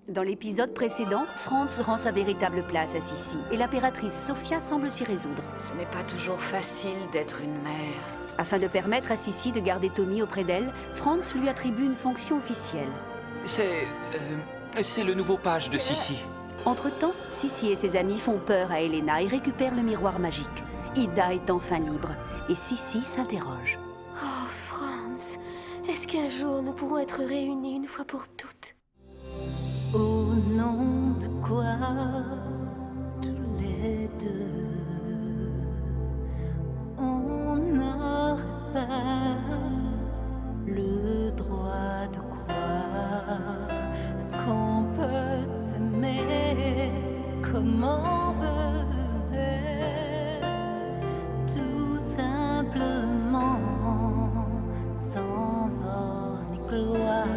Dans l'épisode précédent, Franz rend sa véritable place à Sissi et l'impératrice Sophia semble s'y résoudre. Ce n'est pas toujours facile d'être une mère. Afin de permettre à Sissi de garder Tommy auprès d'elle, Franz lui attribue une fonction officielle. C'est le nouveau page de Sissi. Entre-temps, Sissi et ses amis font peur à Elena et récupèrent le miroir magique. Ida est enfin libre et Sissi s'interroge. Oh, Franz, est-ce qu'un jour nous pourrons être réunis une fois pour toutes? Au nom de quoi, tous les deux, on n'aurait pas le droit de croire qu'on peut s'aimer comme on veut, tout simplement, sans or ni gloire,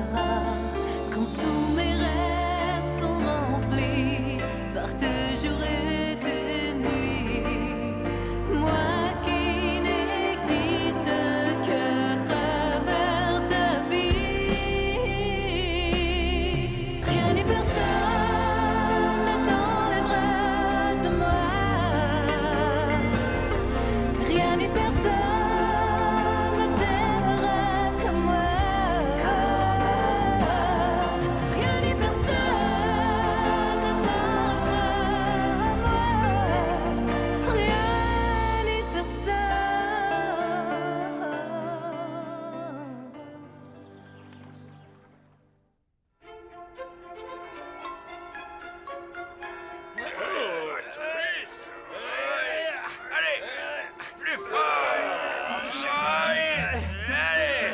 quand tous mes rêves sont remplis par tes jours et tes nuits, moi qui n'existe qu'à travers ta vie. Rien ni personne ne t'enlèvera de moi. Rien ni personne ne t'aimera comme moi. Rien ni personne ne t'arrachera à moi. Rien ni Allez, plus fort. Allez.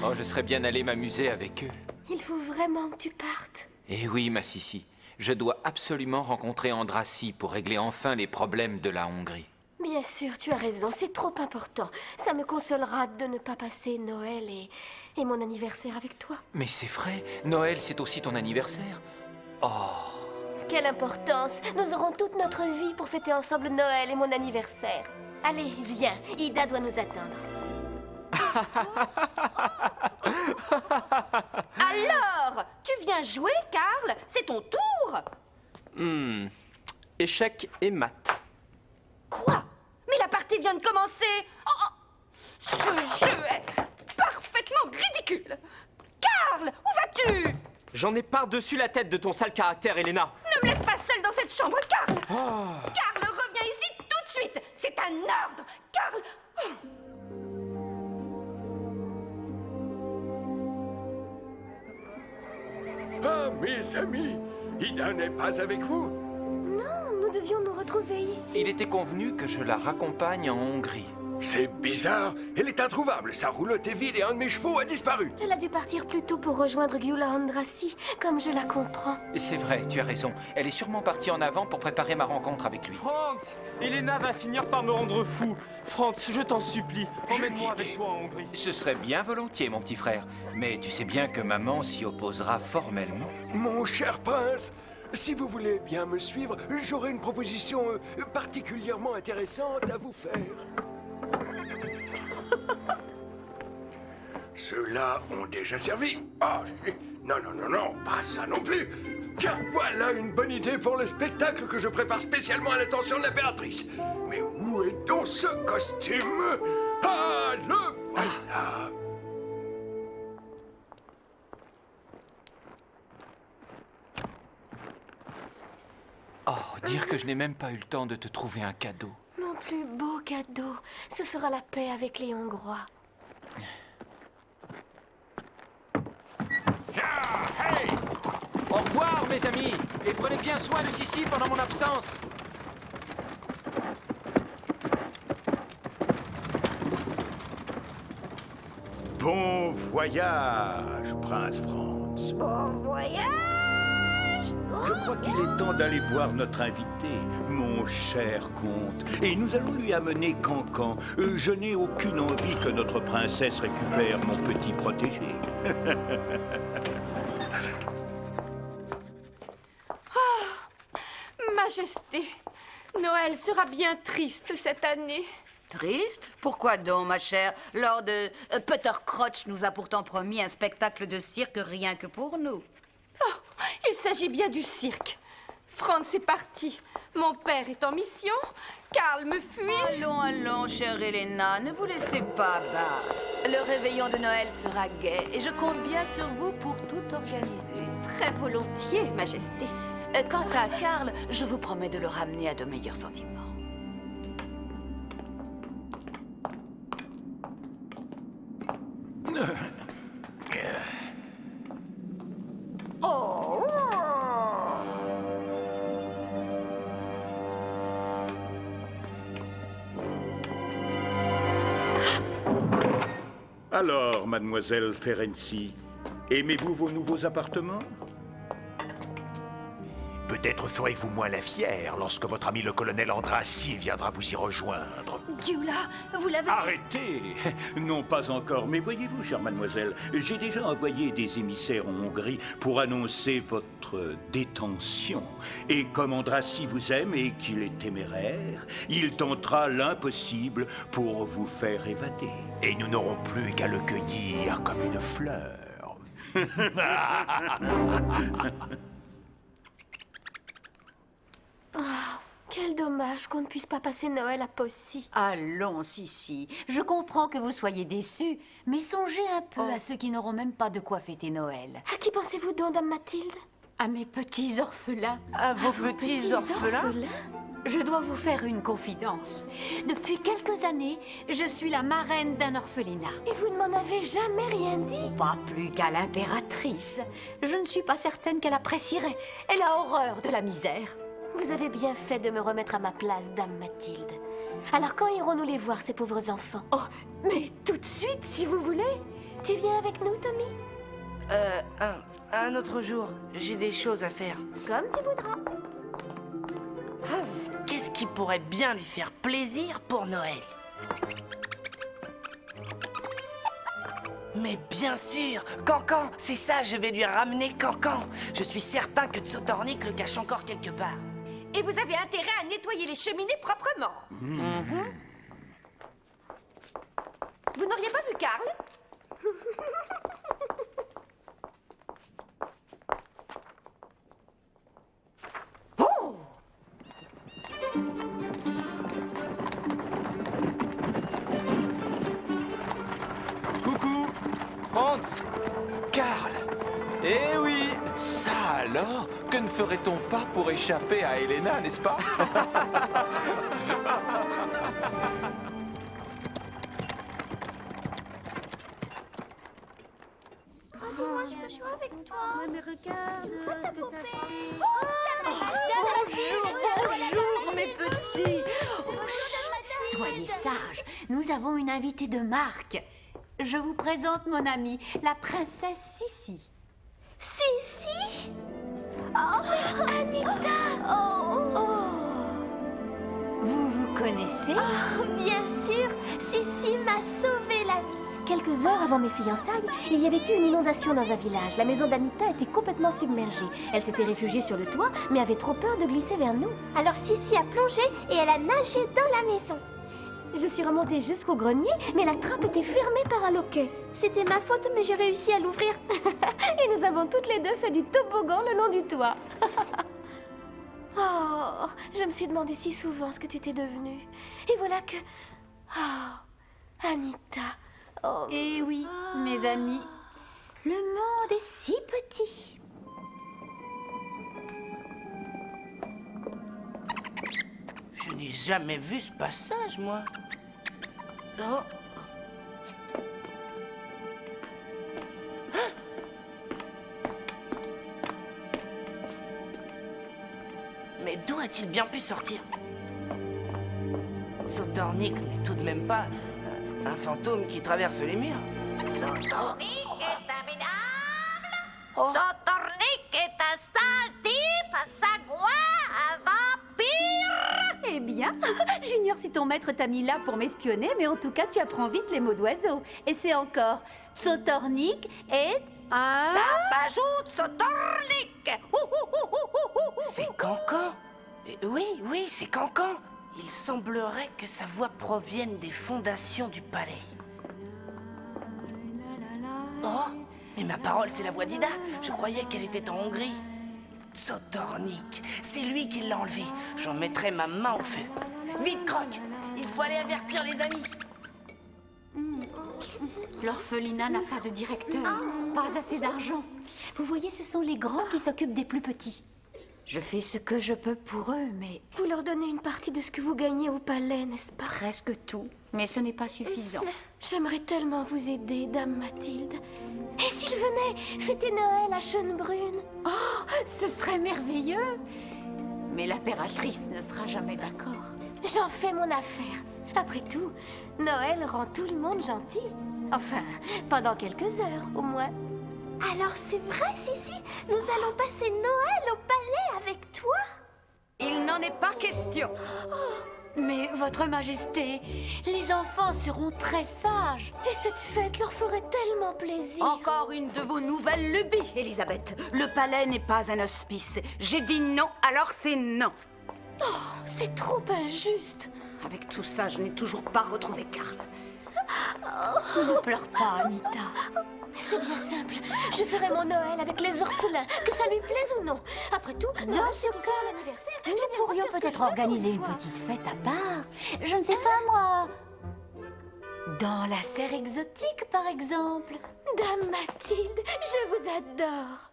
Oh, je serais bien allé m'amuser avec eux. Il faut vraiment que tu partes. Eh oui, ma Sissi, je dois absolument rencontrer Andrassy pour régler enfin les problèmes de la Hongrie. Bien sûr, tu as raison, c'est trop important. Ça me consolera de ne pas passer Noël et mon anniversaire avec toi. Mais c'est vrai, Noël, c'est aussi ton anniversaire. Oh, Quelle importance! Nous aurons toute notre vie pour fêter ensemble Noël et mon anniversaire. Allez, viens, Ida doit nous attendre. Alors, tu viens jouer, Karl? C'est ton tour. Échec et maths. Quoi? Mais la partie vient de commencer. Oh, ce jeu est parfaitement ridicule. Karl, où vas-tu? J'en ai par-dessus la tête de ton sale caractère, Elena. Ne me laisse pas seule dans cette chambre, Karl. Karl, reviens ici tout de suite. C'est un ordre. Karl. Ah, mes amis, Ida n'est pas avec vous? Non, nous devions nous retrouver ici. il était convenu que je la raccompagne en Hongrie. C'est bizarre. Elle est introuvable. Sa roulotte est vide et un de mes chevaux a disparu. Elle a dû partir plus tôt pour rejoindre Gyula Andrassy, comme je la comprends. Et c'est vrai, tu as raison. Elle est sûrement partie en avant pour préparer ma rencontre avec lui. Franz, Elena va finir par me rendre fou. Franz, je t'en supplie, emmène-moi avec toi en Hongrie. Ce serait bien volontiers, mon petit frère. Mais tu sais bien que maman s'y opposera formellement. Mon cher prince, si vous voulez bien me suivre, j'aurai une proposition particulièrement intéressante à vous faire. Ceux-là ont déjà servi. Ah, non, non, non, non, pas ça non plus. Tiens, voilà une bonne idée pour le spectacle que je prépare spécialement à l'attention de l'impératrice. Mais où est donc ce costume? Ah, le voilà. Oh, dire que je n'ai même pas eu le temps de te trouver un cadeau. Mon plus beau cadeau, ce sera la paix avec les Hongrois. Au revoir, mes amis, et prenez bien soin de Sissi pendant mon absence. Bon voyage, prince Franz. Bon voyage. Je crois qu'il est temps d'aller voir notre invité, mon cher comte. Et nous allons lui amener Cancan. Je n'ai aucune envie que notre princesse récupère mon petit protégé. Majesté, Noël sera bien triste cette année. Triste? Pourquoi donc, ma chère? Lord Peter Crouch nous a pourtant promis un spectacle de cirque rien que pour nous. Oh, il s'agit bien du cirque. Franz est parti. Mon père est en mission. Karl me fuit. Allons, allons, chère Helena, ne vous laissez pas abattre. Le réveillon de Noël sera gai et je compte bien sur vous pour tout organiser. Très volontiers, Majesté. Quant à Karl, je vous promets de le ramener à de meilleurs sentiments. Alors, mademoiselle Ferenczi, aimez-vous vos nouveaux appartements? Peut-être ferez-vous moins la fière lorsque votre ami le colonel Andrassy viendra vous y rejoindre. Gyula, vous l'avez... Arrêtez! Non, pas encore. Mais voyez-vous, chère mademoiselle, j'ai déjà envoyé des émissaires en Hongrie pour annoncer votre détention. Et comme Andrassy vous aime et qu'il est téméraire, il tentera l'impossible pour vous faire évader. Et nous n'aurons plus qu'à le cueillir comme une fleur. Oh, quel dommage qu'on ne puisse pas passer Noël à Possy. Allons, Sissi, je comprends que vous soyez déçus, mais songez un peu à ceux qui n'auront même pas de quoi fêter Noël. À qui pensez-vous donc, Dame Mathilde? À mes petits orphelins. À vos petits orphelins? Je dois vous faire une confidence. Depuis quelques années, je suis la marraine d'un orphelinat. Et vous ne m'en avez jamais rien dit? Pas plus qu'à l'impératrice. Je ne suis pas certaine qu'elle apprécierait. Elle a horreur de la misère. Vous avez bien fait de me remettre à ma place, Dame Mathilde. Alors quand irons-nous les voir, ces pauvres enfants? Oh, mais tout de suite, si vous voulez. Tu viens avec nous, Tommy? Un autre jour. J'ai des choses à faire. Comme tu voudras. Qu'est-ce qui pourrait bien lui faire plaisir pour Noël? Mais bien sûr, Cancan, c'est ça, je vais lui ramener Cancan. Je suis certain que Tsotornik le cache encore quelque part. Et vous avez intérêt à nettoyer les cheminées proprement. Vous n'auriez pas vu Karl? Oh! Coucou, Franz, Karl! eh oui. Ça alors? Que ne ferait-on pas pour échapper à Helena, n'est-ce pas? Moi, je peux jouer avec toi. Mais regarde, Bonjour, mes petits. Oh, chut, soyez sages, nous avons une invitée de marque. Je vous présente mon amie, la princesse Sissi. Sissi? Oh, Anita! Oh! Vous vous connaissez? Bien sûr, Sissi m'a sauvé la vie. Quelques heures avant mes fiançailles, il y avait eu une inondation dans un village. La maison d'Anita était complètement submergée. Elle s'était réfugiée sur le toit, mais avait trop peur de glisser vers nous. Alors Sissi a plongé et elle a nagé dans la maison. Je suis remontée jusqu'au grenier, mais la trappe était fermée par un loquet. C'était ma faute, mais j'ai réussi à l'ouvrir. Et nous avons toutes les deux fait du toboggan le long du toit. Oh, je me suis demandé si souvent ce que tu étais devenue. Et voilà que... Oh, Anita... Oh, Eh oui, mes amis, le monde est si petit. Je n'ai jamais vu ce passage, moi. Oh. Mais d'où a-t-il bien pu sortir? Tsotornik n'est tout de même pas un fantôme qui traverse les murs. Tsotornik est abominable. Oh. Tsotornik est un sale type. Eh bien, j'ignore si ton maître t'a mis là pour m'espionner, mais en tout cas, tu apprends vite les mots d'oiseau. Et c'est encore Tsotornik et un... Sabajout Sotornik. C'est Cancan. Oui, c'est Cancan. Il semblerait que sa voix provienne des fondations du palais. Oh, mais ma parole, c'est la voix d'Ida. Je croyais qu'elle était en Hongrie. Tsotornik, c'est lui qui l'a enlevé. J'en mettrai ma main au feu. Vite, Croc, il faut aller avertir les amis. L'orphelinat n'a pas de directeur, pas assez d'argent. Vous voyez, ce sont les grands qui s'occupent des plus petits. Je fais ce que je peux pour eux, mais... Vous leur donnez une partie de ce que vous gagnez au palais, n'est-ce pas? Presque tout, mais ce n'est pas suffisant. J'aimerais tellement vous aider, Dame Mathilde. Et s'ils venaient fêter Noël à Schönbrunn? Oh, ce serait merveilleux. Mais l'impératrice ne sera jamais d'accord. J'en fais mon affaire. Après tout, Noël rend tout le monde gentil. Enfin, pendant quelques heures, au moins. Alors c'est vrai, Sissi? Nous allons passer Noël au palais avec toi? Il n'en est pas question. Mais, Votre Majesté, les enfants seront très sages. Et cette fête leur ferait tellement plaisir. Encore une de vos nouvelles lubies, Elisabeth. Le palais n'est pas un hospice. J'ai dit non, alors c'est non. Oh, c'est trop injuste. Avec tout ça, je n'ai toujours pas retrouvé Karl. Ne pleure pas, Anita. C'est bien simple. Je ferai mon Noël avec les orphelins, que ça lui plaise ou non. Après tout, Noël, c'est aussi mon anniversaire. Nous pourrions peut-être organiser une petite fête à part. Je ne sais pas, moi. Dans la serre exotique, par exemple. Dame Mathilde, je vous adore.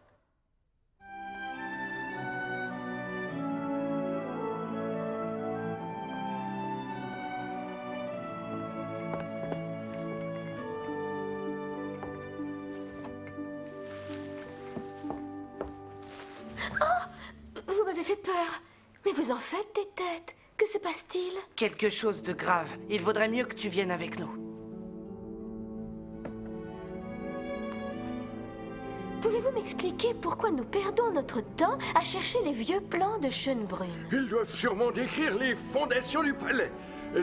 Vous m'avez fait peur. Mais vous en faites des têtes. Que se passe-t-il? Quelque chose de grave. Il vaudrait mieux que tu viennes avec nous. Pouvez-vous m'expliquer pourquoi nous perdons notre temps à chercher les vieux plans de Schönbrunn? Ils doivent sûrement décrire les fondations du palais.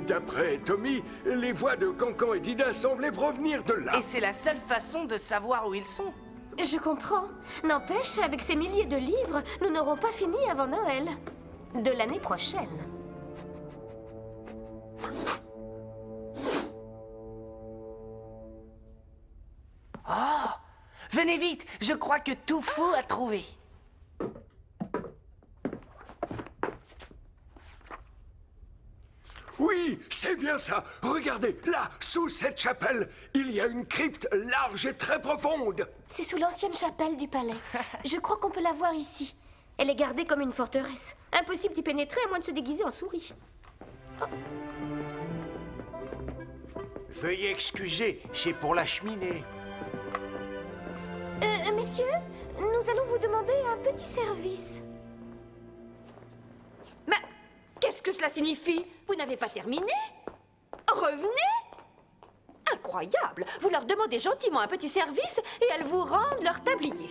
D'après Tommy, les voix de Cancan et d'Ida semblaient provenir de là. Et c'est la seule façon de savoir où ils sont. Je comprends. N'empêche, avec ces milliers de livres, nous n'aurons pas fini avant Noël. De l'année prochaine. Oh! Venez vite! Je crois que Toufou a trouvé. Oui, c'est bien ça. Regardez, là, sous cette chapelle, il y a une crypte large et très profonde. C'est sous l'ancienne chapelle du palais. Je crois qu'on peut la voir ici. Elle est gardée comme une forteresse. Impossible d'y pénétrer à moins de se déguiser en souris. Oh. Veuillez excuser, c'est pour la cheminée. Messieurs, nous allons vous demander un petit service. Mais qu'est-ce que cela signifie? Vous n'avez pas terminé? Revenez? Incroyable! Vous leur demandez gentiment un petit service et elles vous rendent leur tablier.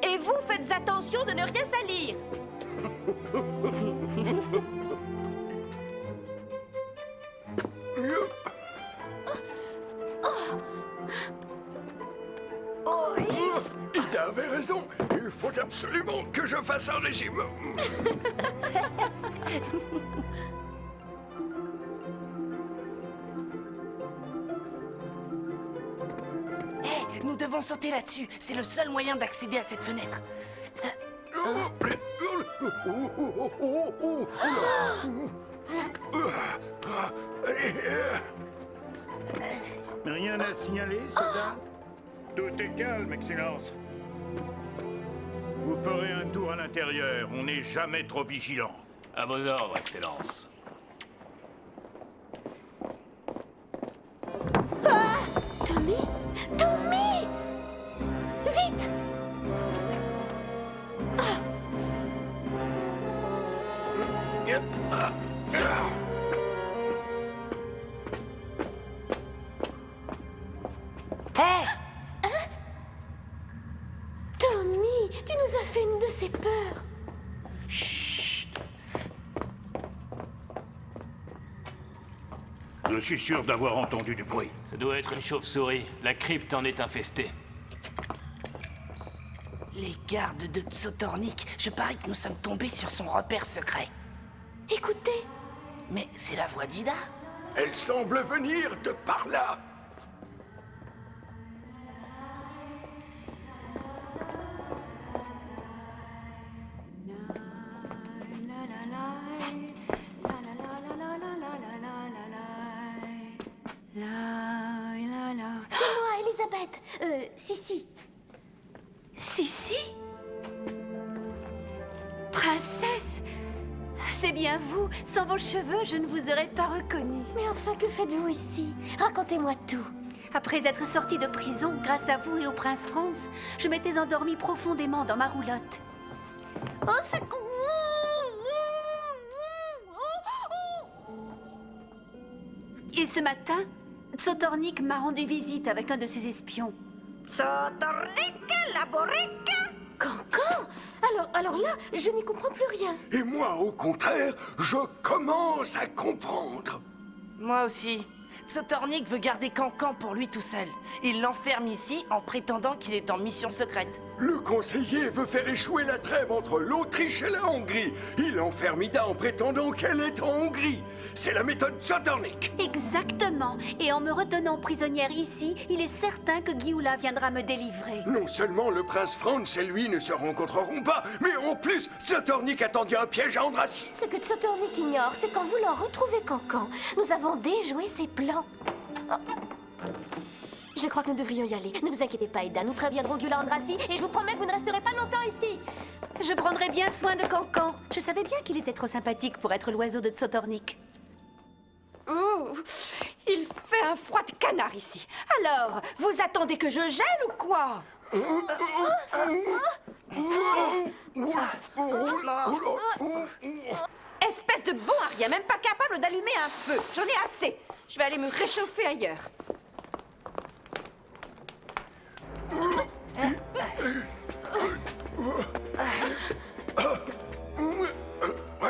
Et vous faites attention de ne rien salir. Ida avait raison. Il faut absolument que je fasse un régime. Hé, nous devons sauter là-dessus. C'est le seul moyen d'accéder à cette fenêtre. Rien à signaler, soldat? Tout est calme, Excellence. Vous ferez un tour à l'intérieur. On n'est jamais trop vigilant. À vos ordres, Excellence. Tommy? Tommy! Vite! Hé! Tommy, tu nous as fait une de c'est peur. Chut. Je suis sûr d'avoir entendu du bruit. Ça doit être une chauve-souris. La crypte en est infestée. Les gardes de Tsotornik, je parie que nous sommes tombés sur son repère secret. Écoutez. Mais c'est la voix d'Ida. Elle semble venir de par là. C'est moi, Elisabeth. Sissi. Sissi? Princesse? C'est bien vous. Sans vos cheveux, je ne vous aurais pas reconnue. Mais enfin, que faites-vous ici? Racontez-moi tout. Après être sortie de prison, grâce à vous et au prince Franz, je m'étais endormie profondément dans ma roulotte. Au secours! Et ce matin, Tsotornik m'a rendu visite avec un de ses espions. Tsotornik, Laborik! Cancan? Alors là, je n'y comprends plus rien. Et moi, au contraire, je commence à comprendre. Moi aussi. Tsotornik veut garder Cancan pour lui tout seul. Il l'enferme ici en prétendant qu'il est en mission secrète. Le conseiller veut faire échouer la trêve entre l'Autriche et la Hongrie. Il enferme Ida en prétendant qu'elle est en Hongrie. C'est la méthode Tsotornik. Exactement. Et en me retenant prisonnière ici, il est certain que Gyula viendra me délivrer. Non seulement le prince Franz et lui ne se rencontreront pas, mais en plus, Tsotornik a tendu un piège à Andrassy. Ce que Tsotornik ignore, c'est qu'en voulant retrouver Cancan, nous avons déjoué ses plans. Oh. Je crois que nous devrions y aller. Ne vous inquiétez pas, Ida. Nous préviendrons Gyula Andrassy et je vous promets que vous ne resterez pas longtemps ici. Je prendrai bien soin de Cancan. Je savais bien qu'il était trop sympathique pour être l'oiseau de Tsotornik. Oh, il fait un froid de canard ici. Alors, vous attendez que je gèle ou quoi? Espèce de bon à rien, même pas capable d'allumer un feu. J'en ai assez. Je vais aller me réchauffer ailleurs.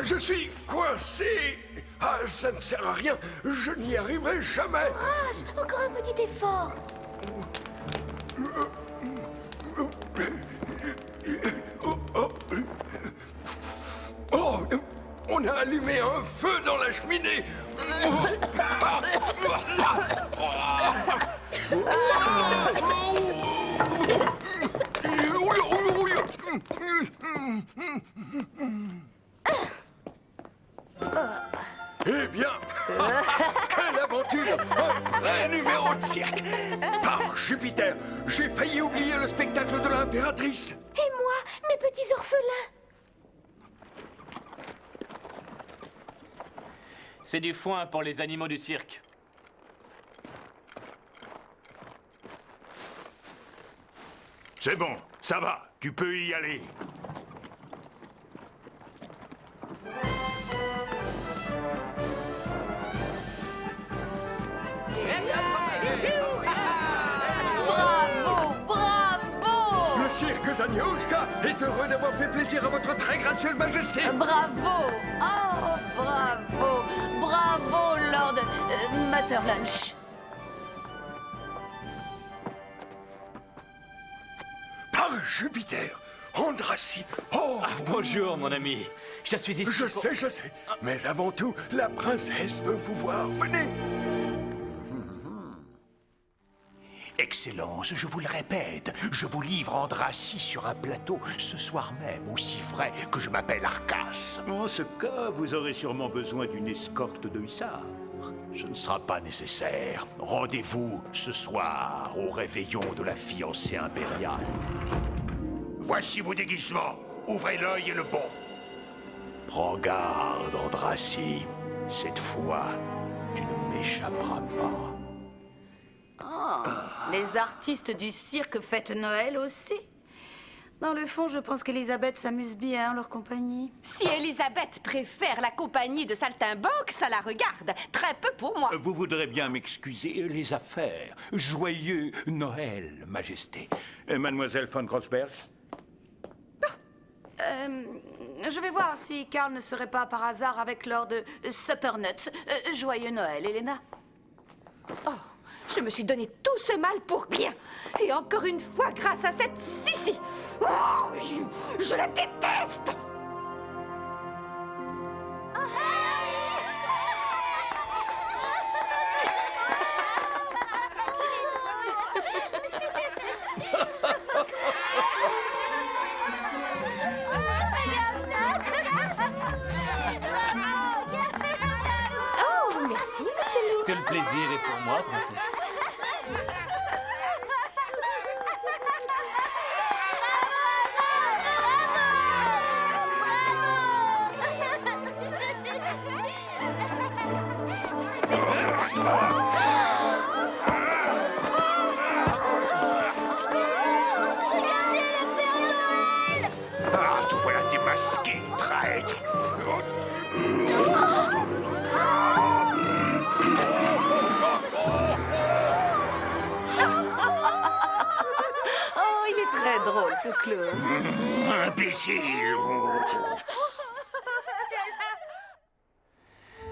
Je suis coincé. Ah, ça ne sert à rien. Je n'y arriverai jamais. Courage, encore un petit effort. Oh, on a allumé un feu dans la cheminée. Eh bien, quelle aventure! Un vrai numéro de cirque! Par Jupiter, j'ai failli oublier le spectacle de l'impératrice! Et moi, mes petits orphelins! C'est du foin pour les animaux du cirque. C'est bon, ça va, tu peux y aller. Bravo, bravo! Le cirque Zaniouchka est heureux d'avoir fait plaisir à votre très gracieuse majesté! Bravo! Oh, bravo! Bravo, Lord Mutterlunch! Par Jupiter! Andrassy! Oh! Bonjour, mon ami. Je suis ici Je sais. Mais avant tout, la princesse veut vous voir. Venez! Excellence, je vous le répète, je vous livre Andrassy sur un plateau ce soir même, aussi vrai que je m'appelle Arcas. En ce cas, vous aurez sûrement besoin d'une escorte de hussards. Ce ne sera pas nécessaire. Rendez-vous ce soir au réveillon de la fiancée impériale. Voici vos déguisements. Ouvrez l'œil et le bon. Prends garde, Andrassy. Cette fois, tu ne m'échapperas pas. Oh, les artistes du cirque fêtent Noël aussi. Dans le fond, je pense qu'Elisabeth s'amuse bien en leur compagnie. Si Elisabeth préfère la compagnie de Saltimbanque, ça la regarde. Très peu pour moi. Vous voudrez bien m'excuser les affaires. Joyeux Noël, Majesté. Mademoiselle von Grossberg? Je vais voir si Karl ne serait pas par hasard avec Lord Suppernuts. Joyeux Noël, Elena. Oh, je me suis donné tout ce mal pour rien. Et encore une fois, grâce à cette Sissi. Oh, je la déteste. Oh, merci, monsieur Lynn. Tout le plaisir est pour moi, princesse. Ah, tout voilà démasqué, traître. Oh, il est très drôle, ce clown. Imbécile.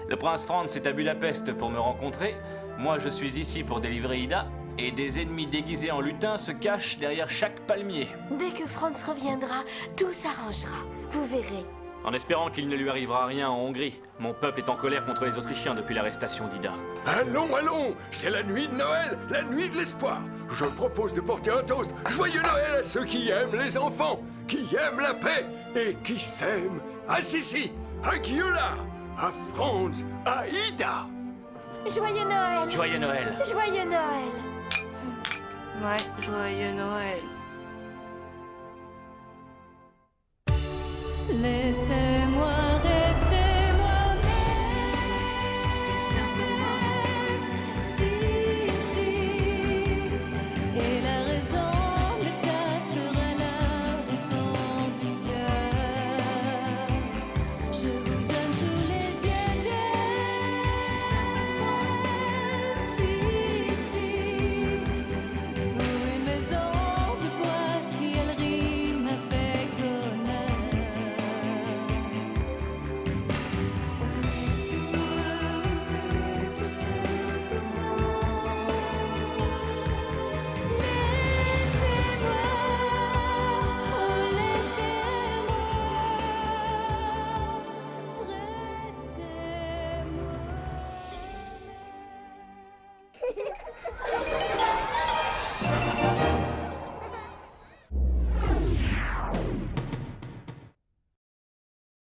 Le prince Franz est à Budapest pour me rencontrer. Moi, je suis ici pour délivrer Ida. Et des ennemis déguisés en lutins se cachent derrière chaque palmier. Dès que Franz reviendra, tout s'arrangera. Vous verrez. En espérant qu'il ne lui arrivera rien en Hongrie. Mon peuple est en colère contre les Autrichiens depuis l'arrestation d'Ida. Allons, allons, c'est la nuit de Noël, la nuit de l'espoir. Je propose de porter un toast. Joyeux Noël à ceux qui aiment les enfants, qui aiment la paix et qui s'aiment. À Sissi, à Gyula, à Franz, à Ida. Joyeux Noël. Joyeux Noël. Joyeux Noël. Ouais, joyeux Noël. Laissez